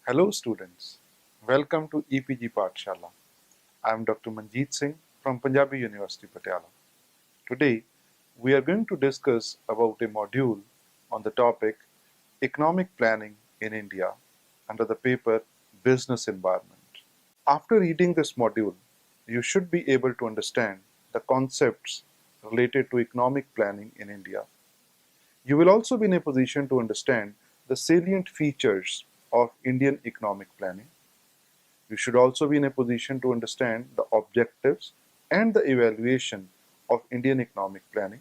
Hello students, welcome to EPG Pathshala. I am Dr. Manjeet Singh from Punjabi University, Patiala. Today, we are going to discuss about a module on the topic Economic Planning in India under the paper Business Environment. After reading this module, you should be able to understand the concepts related to economic planning in India. You will also be in a position to understand the salient features of Indian economic planning. You should also be in a position to understand the objectives and the evaluation of Indian economic planning.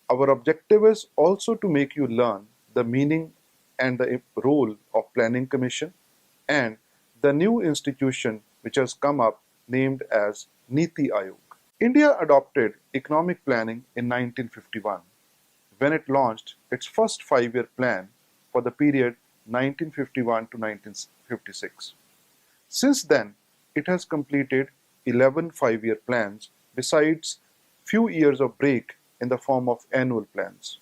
Our objective is also to make you learn the meaning and the role of Planning Commission and the new institution which has come up named as Niti Aayog. India adopted economic planning in 1951 when it launched its first 5-year plan for the period 1951 to 1956. Since then, it has completed 11 5-year plans besides few years of break in the form of annual plans.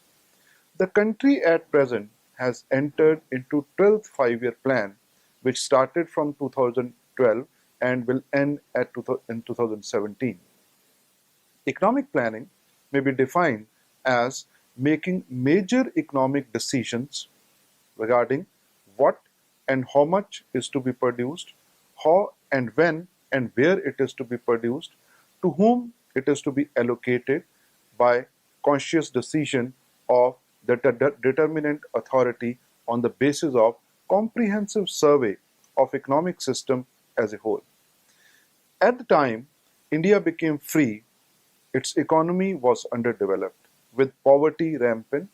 The country at present has entered into 12th 5-year plan which started from 2012 and will end in 2017. Economic planning may be defined as making major economic decisions regarding what and how much is to be produced, how and when and where it is to be produced, to whom it is to be allocated by conscious decision of the determinant authority on the basis of comprehensive survey of economic system as a whole. At the time India became free, its economy was underdeveloped, with poverty rampant,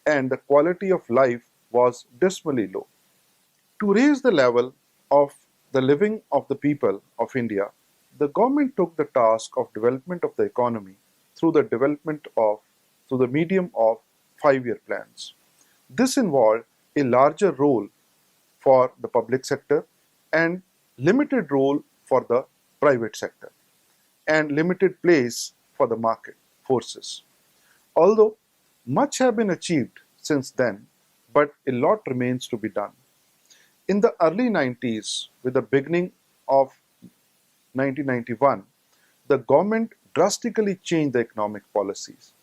and the quality of life was dismally low. To raise the level of the living of the people of India, the government took the task of development of the economy through the medium of 5-year plans. This involved a larger role for the public sector and limited role for the private sector and limited place for the market forces. Although much have been achieved since then, but a lot remains to be done. In the early 90s, with the beginning of 1991, the government drastically changed the economic policies.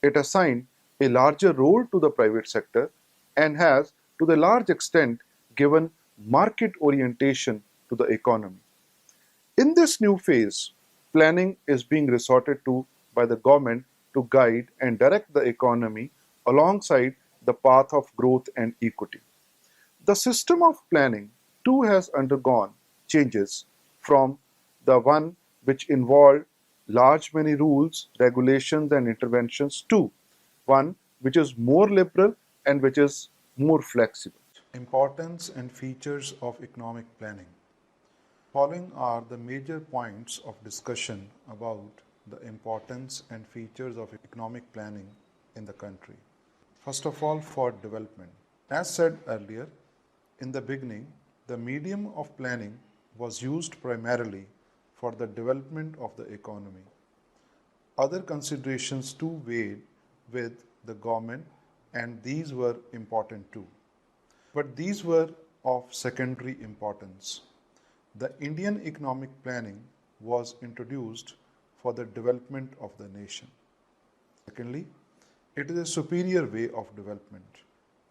It assigned a larger role to the private sector and has, to the large extent, given market orientation to the economy. In this new phase, planning is being resorted to by the government to guide and direct the economy alongside the path of growth and equity. The system of planning too has undergone changes from the one which involved large many rules, regulations and interventions to one which is more liberal and which is more flexible. Importance and features of economic planning. Following are the major points of discussion about the importance and features of economic planning in the country. First of all, for development. As said earlier, in the beginning, the medium of planning was used primarily for the development of the economy. Other considerations too weighed with the government, and these were important too. But these were of secondary importance. The Indian economic planning was introduced for the development of the nation. Secondly, it is a superior way of development.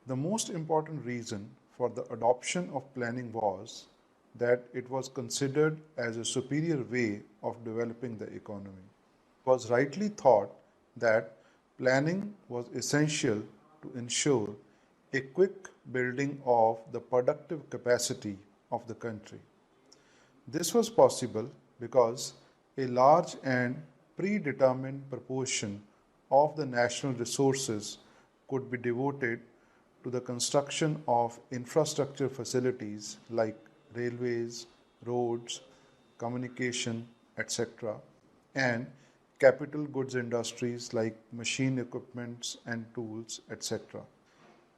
The most important reason for the adoption of planning was that it was considered as a superior way of developing the economy. It was rightly thought that planning was essential to ensure a quick building of the productive capacity of the country. This was possible because a large and predetermined proportion of the national resources could be devoted to the construction of infrastructure facilities like railways, roads, communication, etc., and capital goods industries like machine equipments and tools, etc.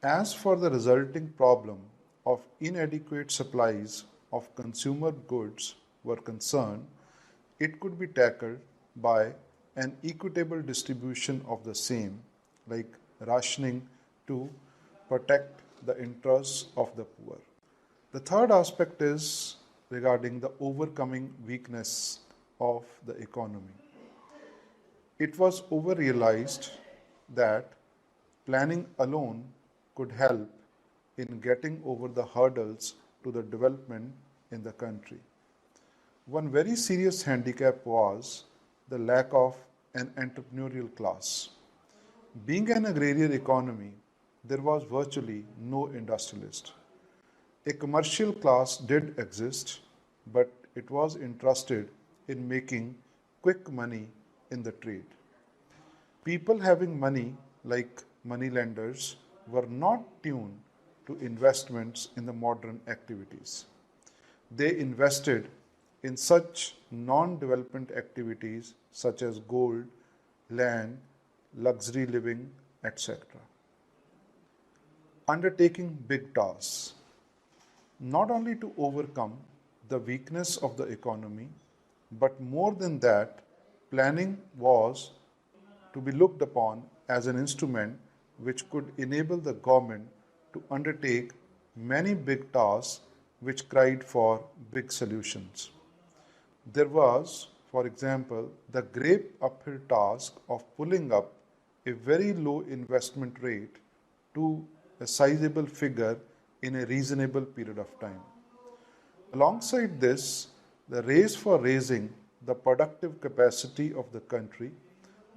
As for the resulting problem of inadequate supplies of consumer goods were concerned, it could be tackled by an equitable distribution of the same, like rationing to protect the interests of the poor. The third aspect is regarding the overcoming weakness of the economy. It was over realized that planning alone could help in getting over the hurdles to the development in the country. One very serious handicap was the lack of an entrepreneurial class. Being an agrarian economy, there was virtually no industrialist. A commercial class did exist, but it was interested in making quick money in the trade. People having money, like moneylenders, were not tuned to investments in the modern activities. They invested in such non development activities such as gold, land, luxury living, etc. Undertaking big tasks, not only to overcome the weakness of the economy, but more than that, planning was to be looked upon as an instrument which could enable the government to undertake many big tasks which cried for big solutions. There was, for example, the great uphill task of pulling up a very low investment rate to a sizable figure in a reasonable period of time. Alongside this, the race for raising the productive capacity of the country,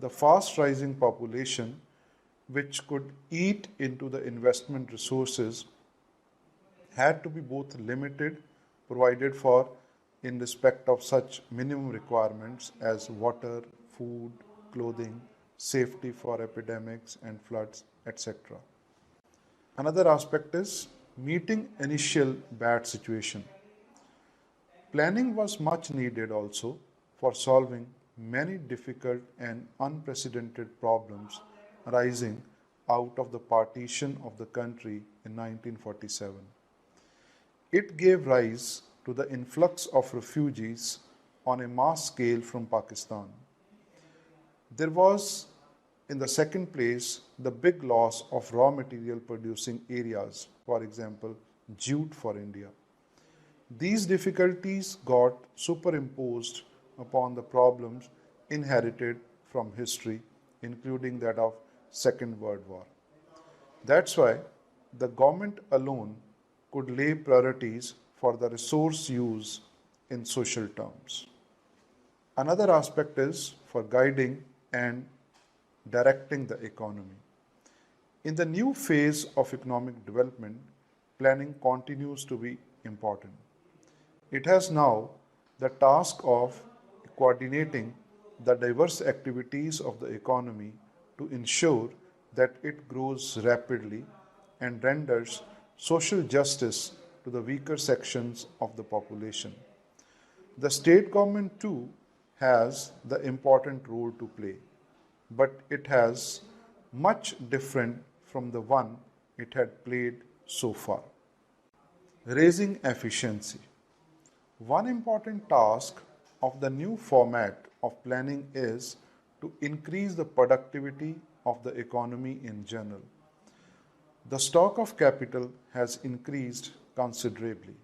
the fast rising population, which could eat into the investment resources, had to be both limited, provided for in respect of such minimum requirements as water, food, clothing, safety for epidemics and floods, etc. Another aspect is meeting initial bad situation. Planning was much needed also for solving many difficult and unprecedented problems arising out of the partition of the country in 1947. It gave rise to the influx of refugees on a mass scale from Pakistan. There was, in the second place, the big loss of raw material producing areas, for example, jute for India. These difficulties got superimposed upon the problems inherited from history, including that of Second World War. That's why the government alone could lay priorities for the resource use in social terms. Another aspect is for guiding and directing the economy. In the new phase of economic development, planning continues to be important. It has now the task of coordinating the diverse activities of the economy to ensure that it grows rapidly and renders social justice to the weaker sections of the population. The state government too has the important role to play, but it has much different from the one it had played so far. Raising efficiency. One important task of the new format of planning is to increase the productivity of the economy in general. The stock of capital has increased considerably.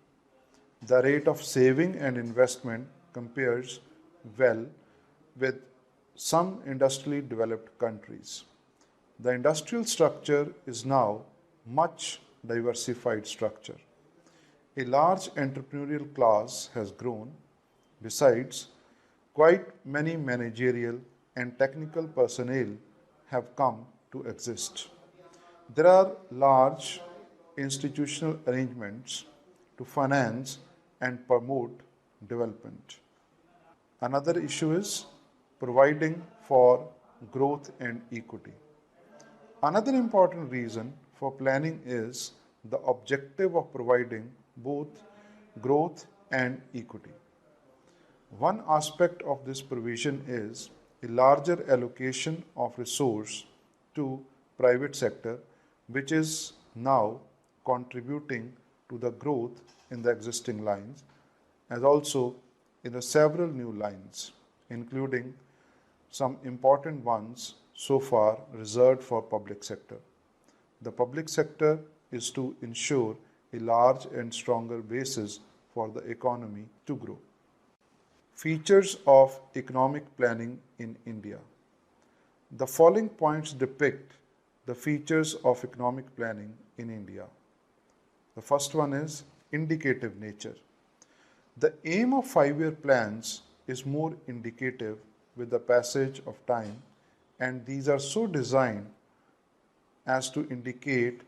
The rate of saving and investment compares well with some industrially developed countries. The industrial structure is now much diversified structure. A large entrepreneurial class has grown. Besides, quite many managerial and technical personnel have come to exist. There are large institutional arrangements to finance and promote development. Another issue is providing for growth and equity. Another important reason for planning is the objective of providing both growth and equity. One aspect of this provision is a larger allocation of resource to private sector, which is now contributing to the growth in the existing lines as also in the several new lines, including some important ones so far reserved for public sector. The public sector is to ensure a large and stronger basis for the economy to grow. Features of economic planning in India. The following points depict the features of economic planning in India. The first one is indicative nature. The aim of 5-year plans is more indicative with the passage of time, and these are so designed as to indicate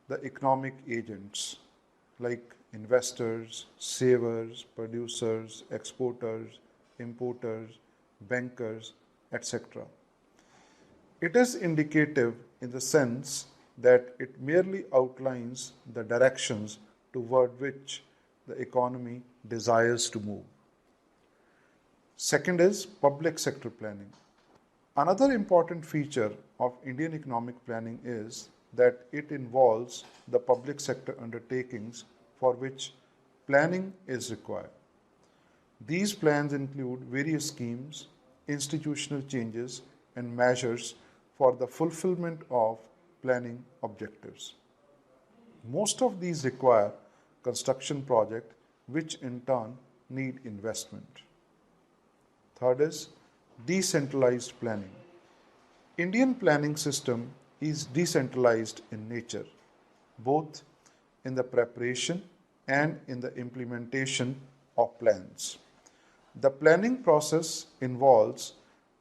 the economic agents like investors, savers, producers, exporters, importers, bankers, etc. It is indicative in the sense that it merely outlines the directions toward which the economy desires to move. Second is public sector planning. Another important feature of Indian economic planning is that it involves the public sector undertakings for which planning is required. These plans include various schemes, institutional changes, and measures for the fulfillment of planning objectives. Most of these require construction projects, which in turn need investment. Third is decentralized planning. Indian planning system is decentralized in nature, both in the preparation and in the implementation of plans. The planning process involves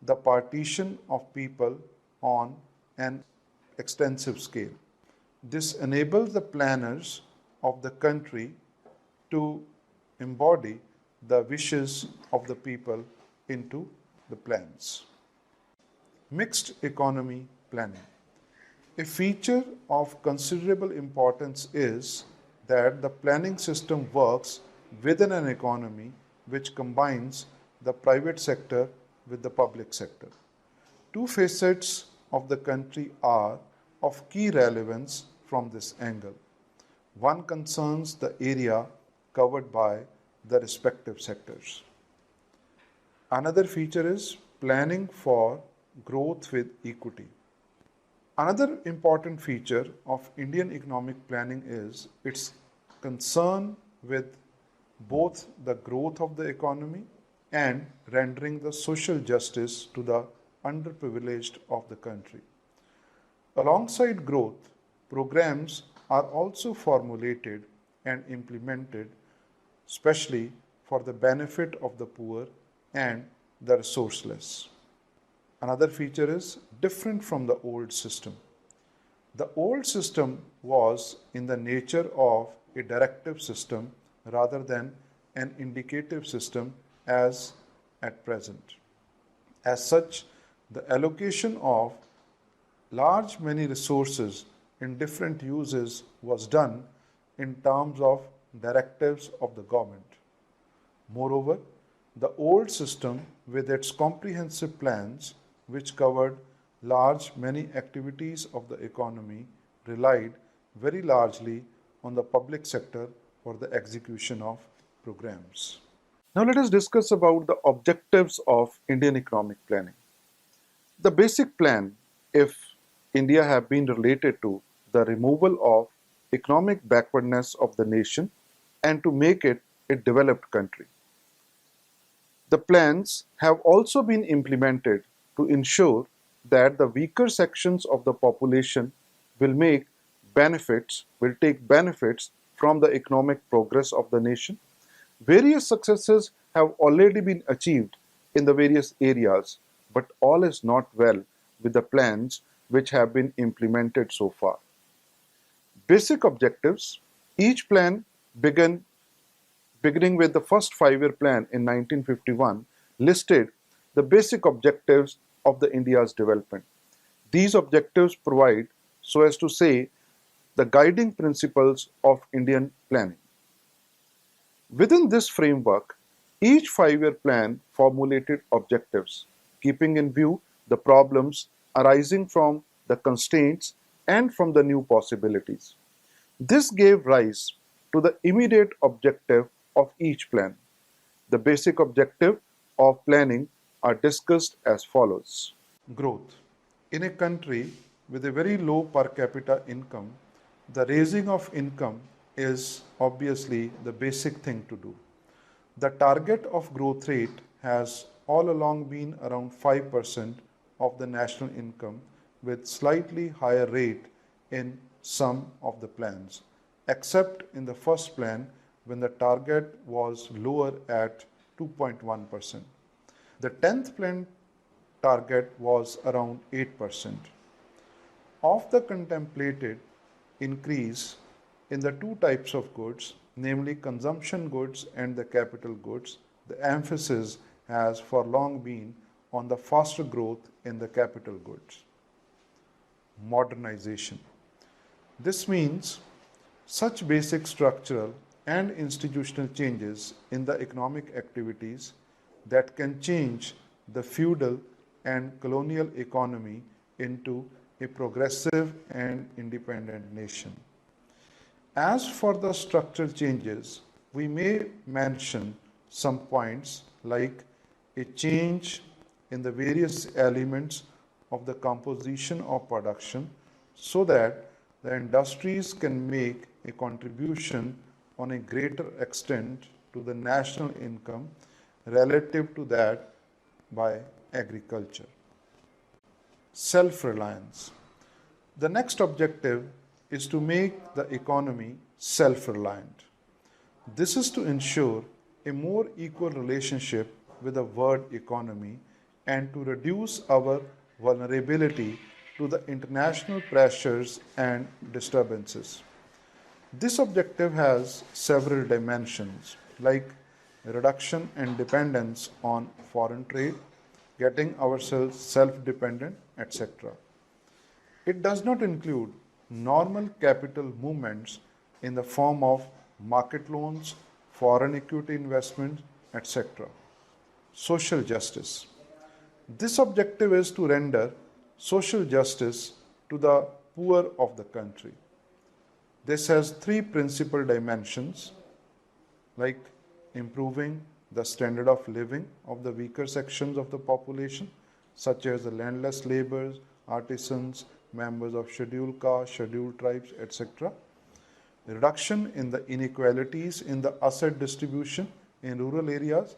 the partition of people on an extensive scale. This enables the planners of the country to embody the wishes of the people into the plans. Mixed economy planning. A feature of considerable importance is that the planning system works within an economy which combines the private sector with the public sector. Two facets of the country are of key relevance from this angle. One concerns the area covered by the respective sectors. Another feature is planning for growth with equity. Another important feature of Indian economic planning is its concern with both the growth of the economy and rendering the social justice to the underprivileged of the country. Alongside growth, programs are also formulated and implemented, especially for the benefit of the poor and the resourceless. Another feature is different from the old system. The old system was in the nature of a directive system rather than an indicative system as at present. As such, the allocation of many resources in different uses was done in terms of directives of the government. Moreover, the old system with its comprehensive plans, which covered many activities of the economy, relied very largely on the public sector for the execution of programs. Now let us discuss about the objectives of Indian economic planning. The basic plan, if India have been related to the removal of economic backwardness of the nation and to make it a developed country. The plans have also been implemented to ensure that the weaker sections of the population will take benefits from the economic progress of the nation. Various successes have already been achieved in the various areas, but all is not well with the plans which have been implemented so far. Basic objectives. Each plan beginning with the first 5-year plan in 1951 listed the basic objectives of the India's development. These objectives provide, so as to say, the guiding principles of Indian planning. Within this framework, each 5-year plan formulated objectives, keeping in view the problems arising from the constraints and from the new possibilities. This gave rise to the immediate objective of each plan. The basic objective of planning are discussed as follows. Growth. In a country with a very low per capita income, the raising of income is obviously the basic thing to do. The target of growth rate has all along been around 5% of the national income, with slightly higher rate in some of the plans, except in the first plan when the target was lower at 2.1%. The 10th plan target was around 8%. Of the contemplated increase in the two types of goods, namely consumption goods and the capital goods, the emphasis has for long been on the faster growth in the capital goods. Modernization. This means such basic structural and institutional changes in the economic activities that can change the feudal and colonial economy into a progressive and independent nation. As for the structural changes, we may mention some points like a change in the various elements of the composition of production so that the industries can make a contribution on a greater extent to the national income relative to that by agriculture. Self-reliance. The next objective is to make the economy self-reliant. This is to ensure a more equal relationship with the world economy and to reduce our vulnerability to the international pressures and disturbances. This objective has several dimensions like reduction and dependence on foreign trade, getting ourselves self-dependent, etc. It does not include normal capital movements in the form of market loans, foreign equity investments, etc. Social justice. This objective is to render social justice to the poor of the country. This has three principal dimensions like improving the standard of living of the weaker sections of the population, such as the landless laborers, artisans, members of scheduled castes, scheduled tribes, etc. Reduction in the inequalities in the asset distribution in rural areas,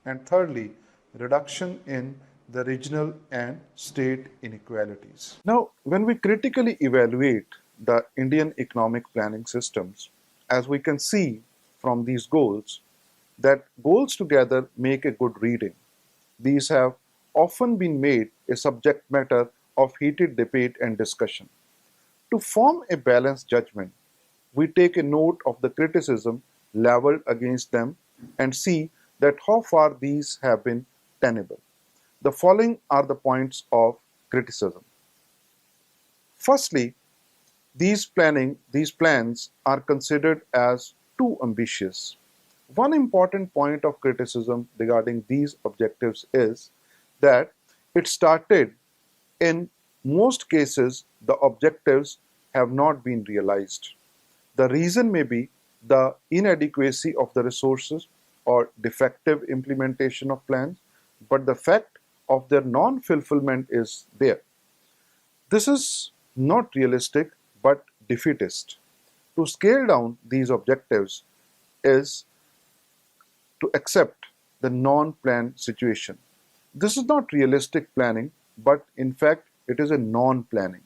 and thirdly, reduction in the regional and state inequalities. Now, when we critically evaluate the Indian economic planning systems, as we can see from these goals, that goals together make a good reading. These have often been made a subject matter of heated debate and discussion. To form a balanced judgment, we take a note of the criticism leveled against them and see that how far these have been tenable. The following are the points of criticism. Firstly, these plans are considered as too ambitious. One important point of criticism regarding these objectives is that it started in most cases the objectives have not been realized. The reason may be the inadequacy of the resources or defective implementation of plans, but the fact of their non-fulfillment is there. This is not realistic but defeatist. To scale down these objectives is to accept the non-planned situation. This is not realistic planning, but in fact it is a non-planning.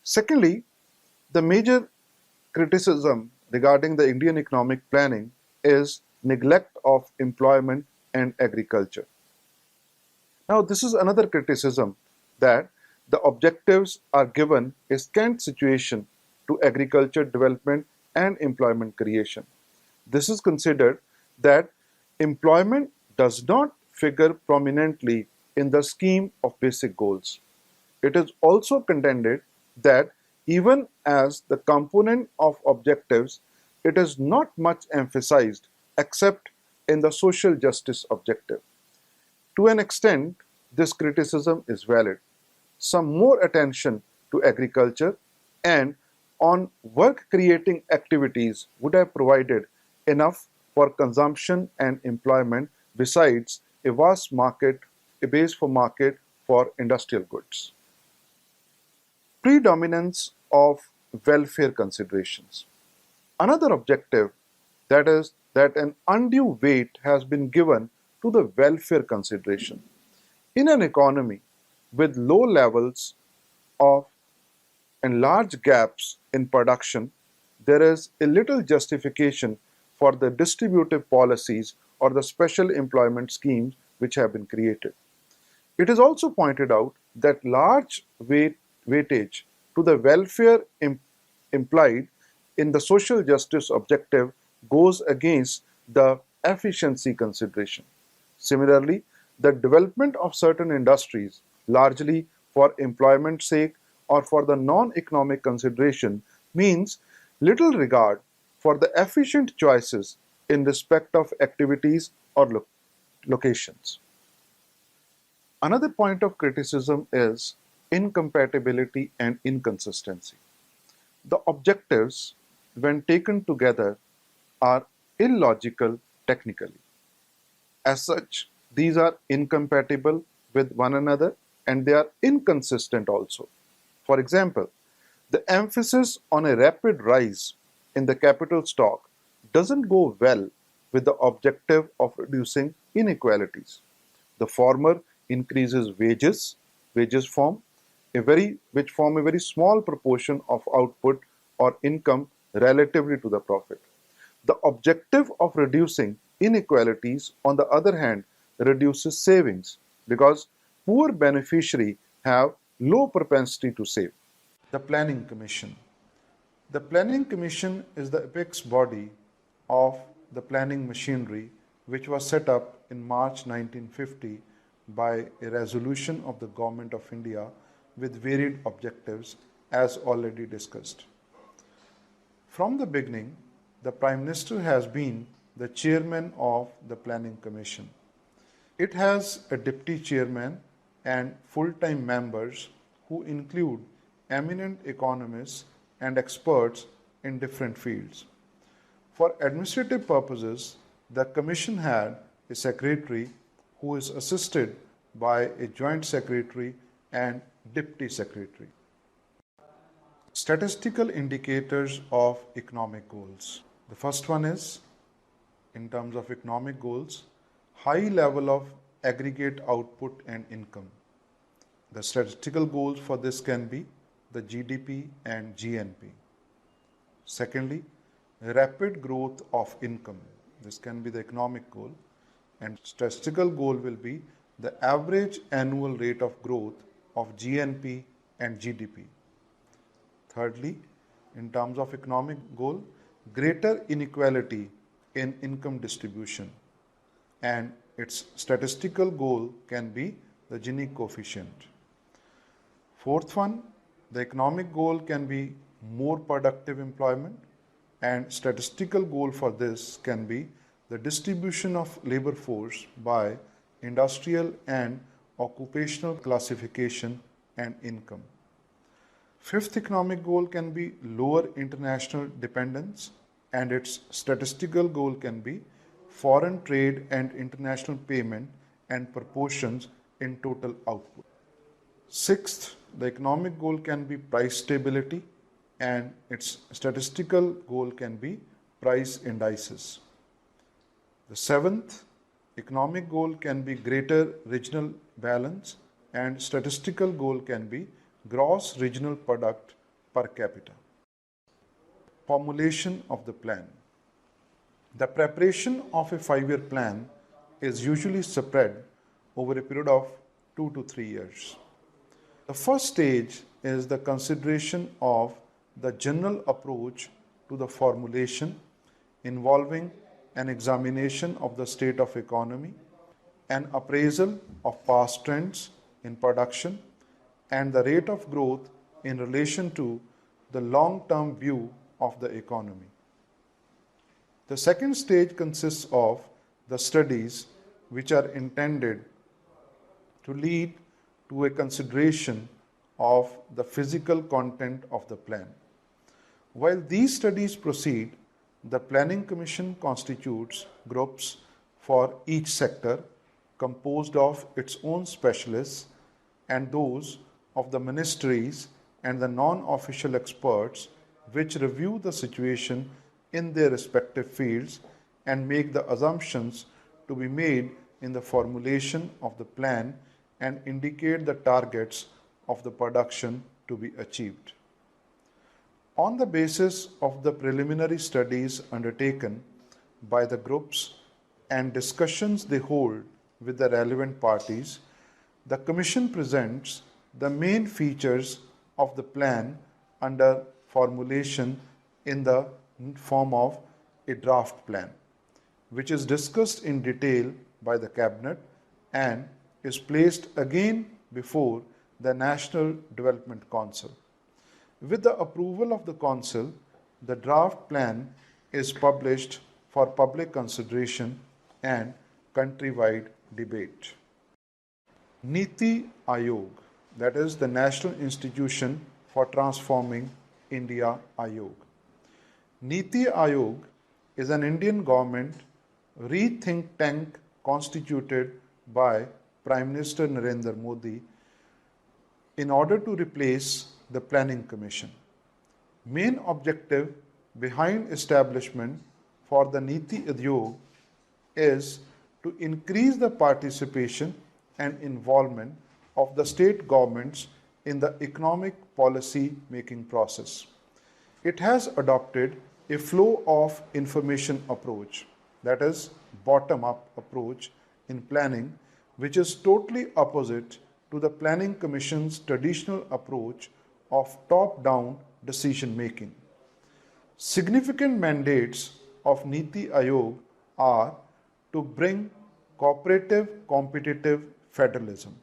Secondly, the major criticism regarding the Indian economic planning is neglect of employment and agriculture. Now, this is another criticism that the objectives are given a scant situation to agriculture development and employment creation. This is considered that employment does not figure prominently in the scheme of basic goals. It is also contended that even as the component of objectives, it is not much emphasized except in the social justice objective. To an extent, this criticism is valid. Some more attention to agriculture and on work creating activities would have provided enough for consumption and employment besides a vast market, a base for market for industrial goods. Predominance of welfare considerations. Another objective, that is that an undue weight has been given to the welfare consideration. In an economy with low levels of and large gaps in production, there is a little justification for the distributive policies or the special employment schemes which have been created. It is also pointed out that large weightage to the welfare implied in the social justice objective goes against the efficiency consideration. Similarly, the development of certain industries, largely for employment's sake or for the non-economic consideration, means little regard for the efficient choices in respect of activities or locations. Another point of criticism is incompatibility and inconsistency. The objectives, when taken together, are illogical technically. As such, these are incompatible with one another and they are inconsistent also. For example, the emphasis on a rapid rise in the capital stock doesn't go well with the objective of reducing inequalities. The former increases wages which form a very small proportion of output or income relatively to the profit. The objective of reducing inequalities, on the other hand, reduces savings because poor beneficiaries have low propensity to save. The Planning Commission. The Planning Commission is the apex body of the planning machinery which was set up in March 1950 by a resolution of the Government of India with varied objectives as already discussed. From the beginning, the Prime Minister has been the chairman of the Planning Commission. It has a deputy chairman and full-time members who include eminent economists and experts in different fields. For administrative purposes, the Commission had a secretary who is assisted by a joint secretary and deputy secretary. Statistical indicators of economic goals. The first one is, in terms of economic goals, high level of aggregate output and income. The statistical goals for this can be the GDP and GNP. Secondly, rapid growth of income. This can be the economic goal, and statistical goal will be the average annual rate of growth of GNP and GDP. Thirdly, in terms of economic goal, greater inequality in income distribution, and its statistical goal can be the Gini coefficient. Fourth one, the economic goal can be more productive employment, and statistical goal for this can be the distribution of labor force by industrial and occupational classification and income. Fifth economic goal can be lower international dependence, and its statistical goal can be foreign trade and international payment and proportions in total output. Sixth, the economic goal can be price stability, and its statistical goal can be price indices. The seventh economic goal can be greater regional balance, and statistical goal can be gross regional product per capita. Formulation of the plan. The preparation of a 5-year plan is usually spread over a period of 2 to 3 years. The first stage is the consideration of the general approach to the formulation, involving an examination of the state of economy, an appraisal of past trends in production, and the rate of growth in relation to the long-term view of the economy. The second stage consists of the studies which are intended to lead to a consideration of the physical content of the plan. While these studies proceed, the Planning Commission constitutes groups for each sector composed of its own specialists and those of the ministries and the non-official experts which review the situation in their respective fields and make the assumptions to be made in the formulation of the plan and indicate the targets of the production to be achieved. On the basis of the preliminary studies undertaken by the groups and discussions they hold with the relevant parties, the Commission presents the main features of the plan under formulation in the form of a draft plan, which is discussed in detail by the Cabinet and is placed again before the National Development Council. With the approval of the Council, the draft plan is published for public consideration and countrywide debate. Niti Aayog, that is the National Institution for Transforming India Aayog. Niti Aayog is an Indian government rethink tank constituted by Prime Minister Narendra Modi in order to replace the Planning Commission. Main objective behind establishment for the Niti Aayog is to increase the participation and involvement of the state governments in the economic policy making process. It has adopted a flow of information approach, that is bottom-up approach in planning, which is totally opposite to the Planning Commission's traditional approach of top-down decision making. Significant mandates of Niti Aayog are to bring cooperative, competitive federalism.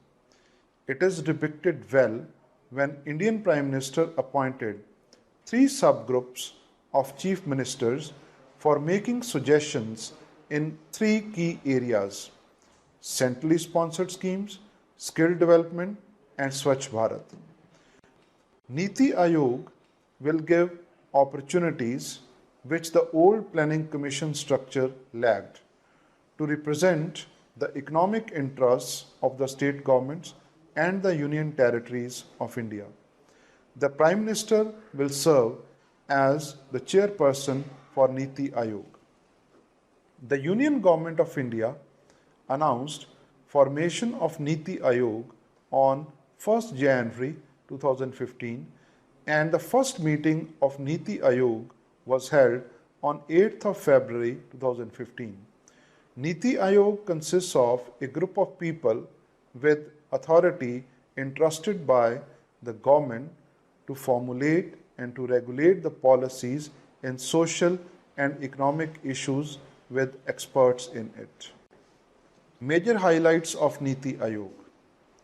It is depicted well when Indian Prime Minister appointed 3 subgroups of chief ministers for making suggestions in 3 key areas: centrally sponsored schemes, skill development, and Swachh Bharat. Niti Aayog will give opportunities which the old Planning Commission structure lacked to represent the economic interests of the state governments and the union territories of India. The Prime Minister will serve as the chairperson for Niti Aayog. The Union Government of India announced formation of Niti Aayog on 1st January 2015, and the first meeting of Niti Aayog was held on 8th of February 2015. Niti Aayog consists of a group of people with authority entrusted by the government to formulate and to regulate the policies in social and economic issues with experts in it. Major highlights of Niti Aayog.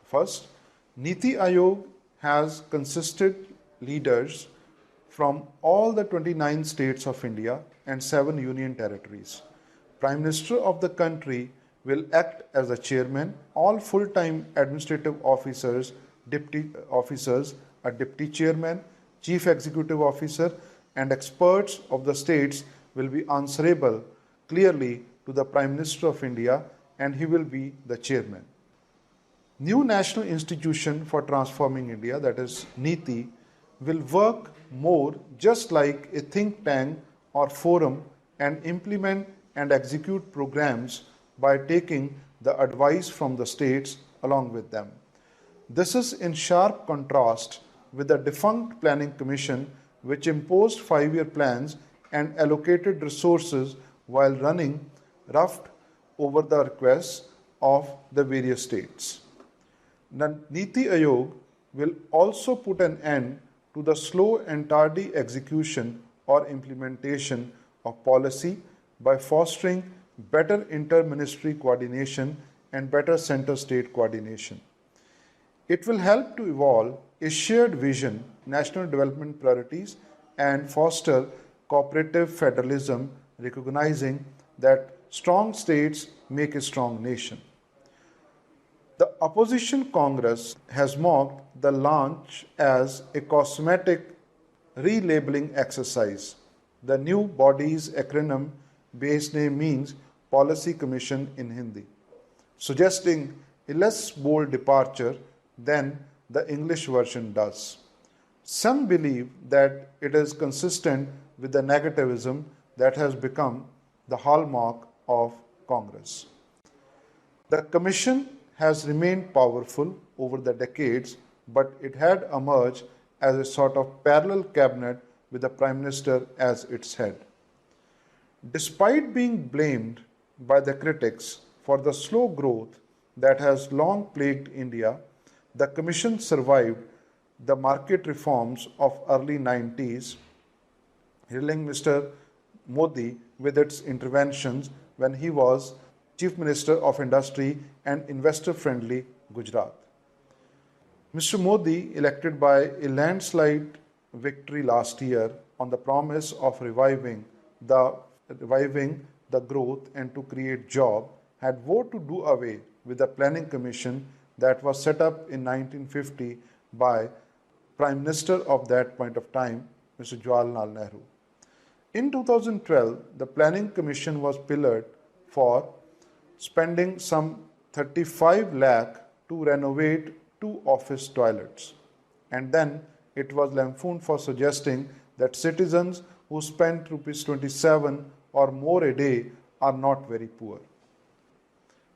First, Niti Aayog has consisted leaders from all the 29 states of India and 7 union territories. Prime Minister of the country will act as the chairman. All full-time administrative officers, a deputy chairman, chief executive officer, and experts of the states will be answerable clearly to the Prime Minister of India, and he will be the chairman. New National Institution for Transforming India, that is NITI, will work more just like a think tank or forum and implement and execute programs by taking the advice from the states along with them. This is in sharp contrast with the defunct Planning Commission, which imposed 5-year plans and allocated resources while running roughed over the requests of the various states. The Niti Aayog will also put an end to the slow and tardy execution or implementation of policy by fostering better inter-ministry coordination and better center-state coordination. It will help to evolve a shared vision, national development priorities, and foster cooperative federalism, recognizing that strong states make a strong nation. The opposition Congress has mocked the launch as a cosmetic relabeling exercise. The new body's acronym base name means Policy Commission in Hindi, suggesting a less bold departure than the English version does. Some believe that it is consistent with the negativism that has become the hallmark of Congress. The Commission has remained powerful over the decades, but it had emerged as a sort of parallel cabinet with the Prime Minister as its head. Despite being blamed by the critics for the slow growth that has long plagued India, the Commission survived the market reforms of early 90s, hailing Mr. Modi with its interventions when he was Chief Minister of Industry and investor-friendly Gujarat. Mr. Modi, elected by a landslide victory last year on the promise of reviving the growth and to create jobs, had vowed to do away with the planning commission that was set up in 1950 by Prime Minister of that point of time, Mr. Jawaharlal Nehru. In 2012, the Planning Commission was pillared for spending some 35 lakh to renovate 2 office toilets. And then it was lampooned for suggesting that citizens who spend rupees 27 or more a day are not very poor.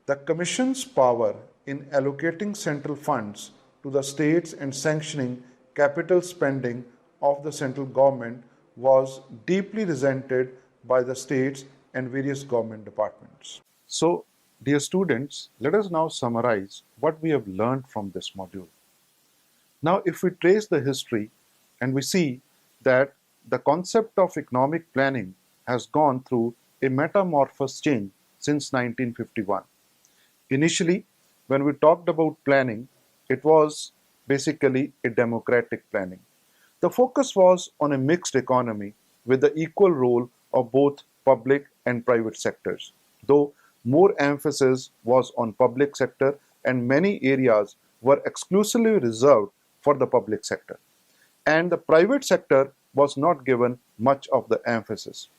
The Commission's power in allocating central funds to the states and sanctioning capital spending of the central government was deeply resented by the states and various government departments. So, dear students, let us now summarize what we have learned from this module. Now, if we trace the history and we see that the concept of economic planning has gone through a metamorphosed change since 1951. Initially, when we talked about planning, it was basically a democratic planning. The focus was on a mixed economy with the equal role of both public and private sectors, though more emphasis was on public sector and many areas were exclusively reserved for the public sector. And the private sector was not given much of the emphasis.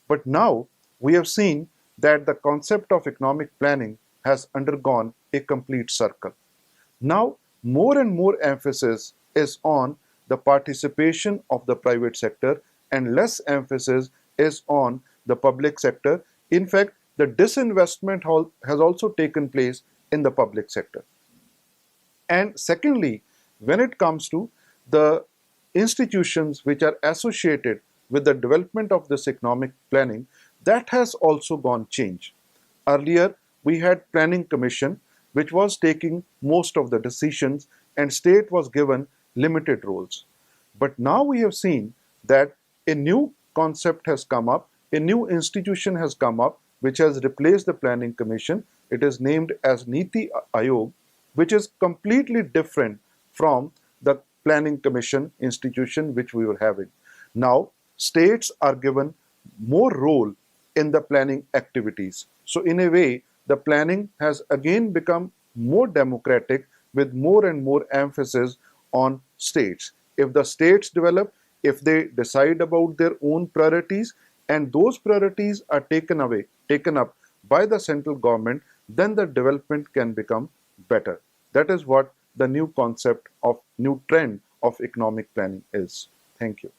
But now we have seen that the concept of economic planning has undergone a complete circle. Now more and more emphasis is on the participation of the private sector and less emphasis is on the public sector. In fact, the disinvestment has also taken place in the public sector. And secondly, when it comes to the institutions which are associated with the development of this economic planning, that has also gone change. Earlier, we had Planning Commission, which was taking most of the decisions and state was given limited roles. But now we have seen that a new concept has come up, a new institution has come up, which has replaced the Planning Commission. It is named as Niti Aayog, which is completely different from the Planning Commission institution which we were having. Now, states are given more role in the planning activities. So in a way, the planning has again become more democratic with more and more emphasis on states. If the states develop, if they decide about their own priorities and those priorities are taken up by the central government, then the development can become better. That is what the new concept of new trend of economic planning is. Thank you.